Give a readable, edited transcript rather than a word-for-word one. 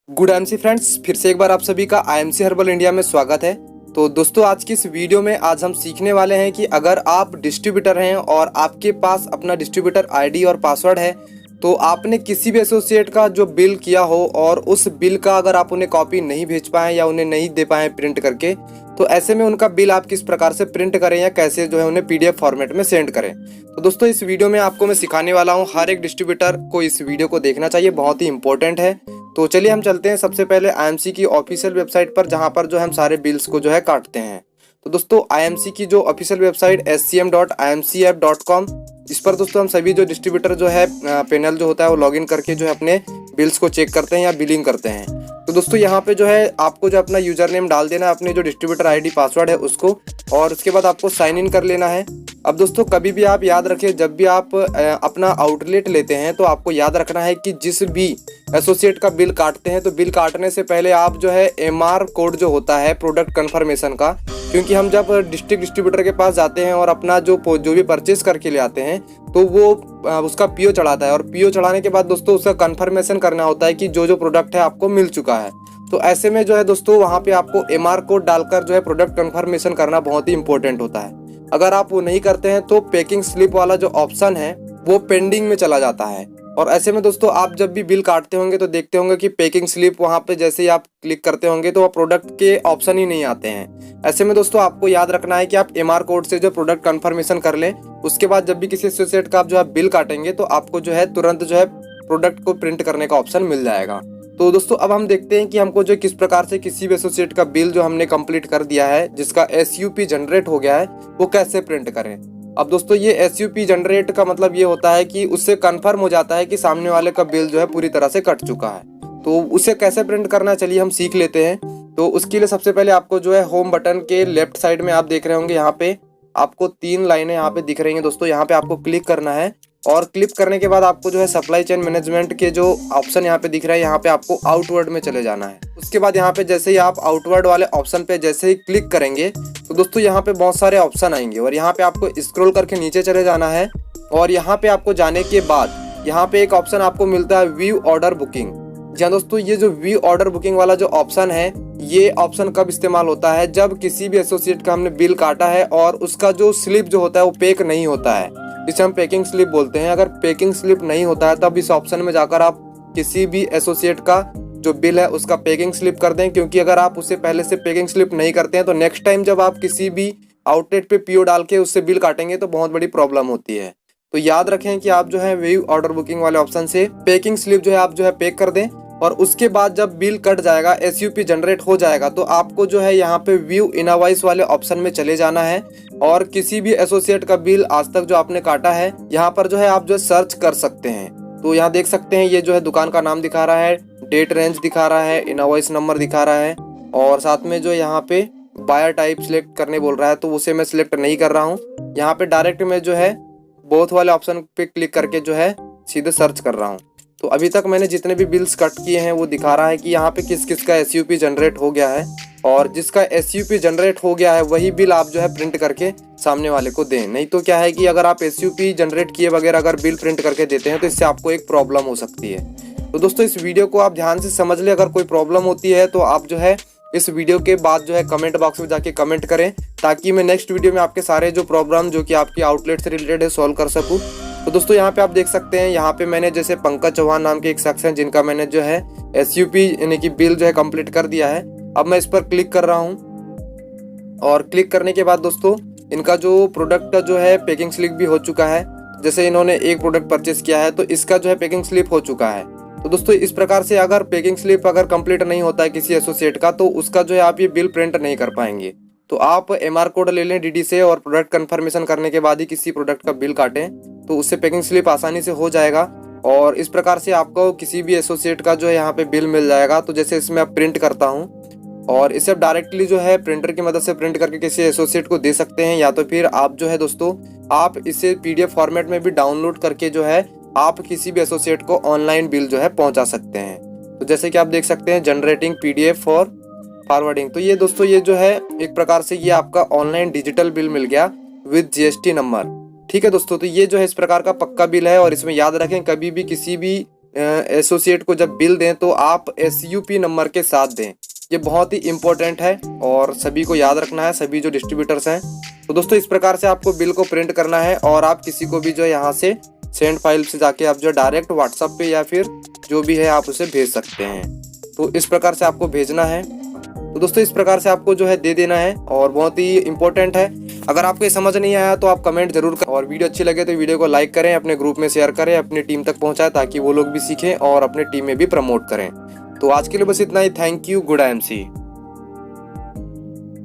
Good MC friends, फिर से एक बार आप सभी का आईएमसी हर्बल इंडिया में स्वागत है। तो दोस्तों, आज की इस वीडियो में आज हम सीखने वाले हैं कि अगर आप डिस्ट्रीब्यूटर हैं और आपके पास अपना डिस्ट्रीब्यूटर आईडी और पासवर्ड है, तो आपने किसी भी एसोसिएट का जो बिल किया हो और उस बिल का अगर आप उन्हें कॉपी नहीं भेज पाएँ या उन्हें नहीं दे पाएँ प्रिंट करके, तो ऐसे में उनका बिल आप किस प्रकार से प्रिंट करें या कैसे जो है उन्हें पीडीएफ फॉर्मेट में सेंड करें। तो दोस्तों, इस वीडियो में आपको मैं सिखाने वाला हूँ। हर एक डिस्ट्रीब्यूटर को इस वीडियो को देखना चाहिए, बहुत ही इंपॉर्टेंट है। तो चलिए हम चलते हैं सबसे पहले आईएमसी की ऑफिशियल वेबसाइट पर, जहां पर जो हम सारे बिल्स को जो है काटते हैं। तो दोस्तों, आईएमसी की जो ऑफिशियल वेबसाइट scm.imcf.com, इस पर दोस्तों हम सभी जो डिस्ट्रीब्यूटर जो है पैनल जो होता है वो लॉगिन करके जो है अपने बिल्स को चेक करते हैं या बिलिंग करते हैं। तो दोस्तों, यहाँ पे जो है आपको जो अपना यूजर नेम डाल देना है, अपने जो डिस्ट्रीब्यूटर आईडी पासवर्ड है उसको, और उसके बाद आपको साइन इन कर लेना है। अब दोस्तों, कभी भी आप याद रखें, जब भी आप अपना आउटलेट लेते हैं तो आपको याद रखना है कि जिस भी एसोसिएट का बिल काटते हैं तो बिल काटने से पहले आप जो है एमआर कोड जो होता है प्रोडक्ट कन्फर्मेशन का, क्योंकि हम जब डिस्ट्रिक्ट डिस्ट्रीब्यूटर के पास जाते हैं और अपना जो भी परचेज करके ले आते हैं तो वो उसका पीओ चढ़ाता है, और पीओ चढ़ाने के बाद दोस्तों उसका कन्फर्मेशन करना होता है कि जो प्रोडक्ट है आपको मिल चुका है। तो ऐसे में जो है दोस्तों, वहाँ पे आपको एमआर कोड डालकर जो है प्रोडक्ट कन्फर्मेशन करना बहुत ही इंपॉर्टेंट होता है। अगर आप वो नहीं करते हैं तो पैकिंग स्लिप वाला जो ऑप्शन है वो पेंडिंग में चला जाता है। और ऐसे में दोस्तों, आप जब भी बिल काटते होंगे तो देखते होंगे कि पैकिंग स्लिप वहाँ पे जैसे ही आप क्लिक करते होंगे तो वो प्रोडक्ट के ऑप्शन ही नहीं आते हैं। ऐसे में दोस्तों, आपको याद रखना है कि आप एमआर कोड से जो प्रोडक्ट कन्फर्मेशन कर लें। उसके बाद जब भी किसी एसोसिएट का आप जो है बिल काटेंगे तो आपको जो है तुरंत जो है प्रोडक्ट को प्रिंट करने का ऑप्शन मिल जाएगा। तो दोस्तों, अब हम देखते हैं कि हमको जो किस प्रकार से किसी भी एसोसिएट का बिल जो हमने कंप्लीट कर दिया है, जिसका एसयूपी जनरेट हो गया है, वो कैसे प्रिंट करें। अब दोस्तों, ये एसयूपी जनरेट का मतलब ये होता है कि उससे कंफर्म हो जाता है कि सामने वाले का बिल जो है पूरी तरह से कट चुका है। तो उसे कैसे प्रिंट करना, चलिए हम सीख लेते हैं। तो उसके लिए सबसे पहले आपको जो है होम बटन के लेफ्ट साइड में आप देख रहे होंगे, यहाँ पे आपको 3 लाइनें यहाँ पे दिख रही हैं दोस्तों। यहाँ पे आपको क्लिक करना है, और क्लिक करने के बाद आपको जो है सप्लाई चेन मैनेजमेंट के जो ऑप्शन यहाँ पे दिख रहा है, यहाँ पे आपको आउटवर्ड में चले जाना है। उसके बाद यहाँ पे जैसे ही आप आउटवर्ड वाले ऑप्शन पे जैसे ही क्लिक करेंगे तो दोस्तों यहाँ पे बहुत सारे ऑप्शन आएंगे, और यहाँ पे आपको स्क्रॉल करके नीचे चले जाना है। और यहाँ पे आपको जाने के बाद यहाँ पे एक ऑप्शन आपको मिलता है व्यू ऑर्डर बुकिंग। जी दोस्तों, ये जो व्यू ऑर्डर बुकिंग वाला जो ऑप्शन है, ये ऑप्शन कब इस्तेमाल होता है, जब किसी भी एसोसिएट का हमने बिल काटा है और उसका जो स्लिप जो होता है वो पैक नहीं होता है, जिसे हम पैकिंग स्लिप बोलते हैं। अगर पैकिंग स्लिप नहीं होता है तब इस ऑप्शन में जाकर आप किसी भी एसोसिएट का जो बिल है उसका पैकिंग स्लिप कर दें, क्योंकि अगर आप उसे पहले से पैकिंग स्लिप नहीं करते हैं तो नेक्स्ट टाइम जब आप किसी भी आउटलेट पे पीओ डाल के उससे बिल काटेंगे तो बहुत बड़ी प्रॉब्लम होती है। तो याद रखें कि आप जो है व्यू ऑर्डर बुकिंग वाले ऑप्शन से पैकिंग स्लिप जो है आप जो है पैक कर दें, और उसके बाद जब बिल कट जाएगा, एसयूपी जनरेट हो जाएगा, तो आपको जो है यहाँ पे व्यू इनवॉइस वाले ऑप्शन में चले जाना है, और किसी भी एसोसिएट का बिल आज तक जो आपने काटा है यहाँ पर जो है आप जो सर्च कर सकते हैं। तो यहाँ देख सकते हैं, ये जो है दुकान का नाम दिखा रहा है, डेट रेंज दिखा रहा है, इनवॉइस नंबर दिखा रहा है, और साथ में जो यहाँ पे बायर टाइप सिलेक्ट करने बोल रहा है, तो उसे मैं सिलेक्ट नहीं कर रहा हूँ। यहाँ पे डायरेक्ट में जो है बोथ वाले ऑप्शन पे क्लिक करके जो है सीधे सर्च कर रहा हूँ। तो अभी तक मैंने जितने भी बिल्स कट किए हैं वो दिखा रहा है कि यहाँ पे किस किस का एसयूपी जनरेट हो गया है, और जिसका एसयूपी जनरेट हो गया है वही बिल आप जो है प्रिंट करके सामने वाले को दें। नहीं तो क्या है कि अगर आप एसयूपी जनरेट किए वगैरह अगर बिल प्रिंट करके देते हैं तो इससे आपको एक प्रॉब्लम हो सकती है। तो दोस्तों, इस वीडियो को आप ध्यान से समझ लें। अगर कोई प्रॉब्लम होती है तो आप जो है इस वीडियो के बाद जो है कमेंट बॉक्स में जाके कमेंट करें, ताकि मैं नेक्स्ट वीडियो में आपके सारे जो प्रॉब्लम जो कि आपकी आउटलेट से रिलेटेड है सॉल्व कर सकूँ। तो दोस्तों, यहाँ पे आप देख सकते हैं, यहाँ पे मैंने जैसे पंकज चौहान नाम के एक शख्स हैं जिनका मैंने जो है एसयूपी यानी कि बिल जो है कंप्लीट कर दिया है। अब मैं इस पर क्लिक कर रहा हूँ, और क्लिक करने के बाद दोस्तों इनका जो प्रोडक्ट का जो है पैकिंग स्लिप भी हो चुका है। जैसे इन्होंने एक प्रोडक्ट परचेस किया है तो इसका जो है पैकिंग स्लिप हो चुका है। तो दोस्तों, इस प्रकार से अगर पैकिंग स्लिप अगर कंप्लीट नहीं होता है किसी एसोसिएट का, तो उसका जो है आप ये बिल प्रिंट नहीं कर पाएंगे। तो आप एमआर कोड ले लें डीडी से, और प्रोडक्ट कंफर्मेशन करने के बाद ही किसी प्रोडक्ट का बिल काटें, तो उससे पैकिंग स्लिप आसानी से हो जाएगा, और इस प्रकार से आपको किसी भी एसोसिएट का जो है यहाँ पे बिल मिल जाएगा। तो जैसे इसमें आप प्रिंट करता हूँ, और इसे आप डायरेक्टली जो है प्रिंटर की मदद से प्रिंट करके किसी एसोसिएट को दे सकते हैं, या तो फिर आप जो है दोस्तों आप इसे पीडीएफ फॉर्मेट में भी डाउनलोड करके जो है आप किसी भी एसोसिएट को ऑनलाइन बिल जो है पहुंचा सकते हैं। तो जैसे कि आप देख सकते हैं, जनरेटिंग पीडीएफ फॉर फॉरवर्डिंग। तो ये दोस्तों, ये जो है एक प्रकार से ये आपका ऑनलाइन डिजिटल बिल मिल गया विद जीएसटी नंबर। ठीक है दोस्तों, तो ये जो है इस प्रकार का पक्का बिल है, और इसमें याद रखें कभी भी किसी भी एसोसिएट को जब बिल दें तो आप SUP नंबर के साथ दें। ये बहुत ही इम्पोर्टेंट है और सभी को याद रखना है, सभी जो डिस्ट्रीब्यूटर्स हैं। तो दोस्तों इस प्रकार से आपको बिल को प्रिंट करना है और आप किसी को भी जो यहाँ से सेंड फाइल से जाके आप जो डायरेक्ट व्हाट्सएप पे या फिर जो भी है आप उसे भेज सकते हैं। तो इस प्रकार से आपको भेजना है। तो दोस्तों इस प्रकार से आपको जो है दे देना है और बहुत ही इम्पोर्टेंट है। अगर आपको ये समझ नहीं आया तो आप कमेंट जरूर करें और वीडियो अच्छी लगे तो वीडियो को लाइक करें, अपने ग्रुप में शेयर करें, अपनी टीम तक पहुंचाएं ताकि वो लोग भी सीखें और अपने टीम में भी प्रमोट करें। तो आज के लिए बस इतना ही। Thank you. Good IMC।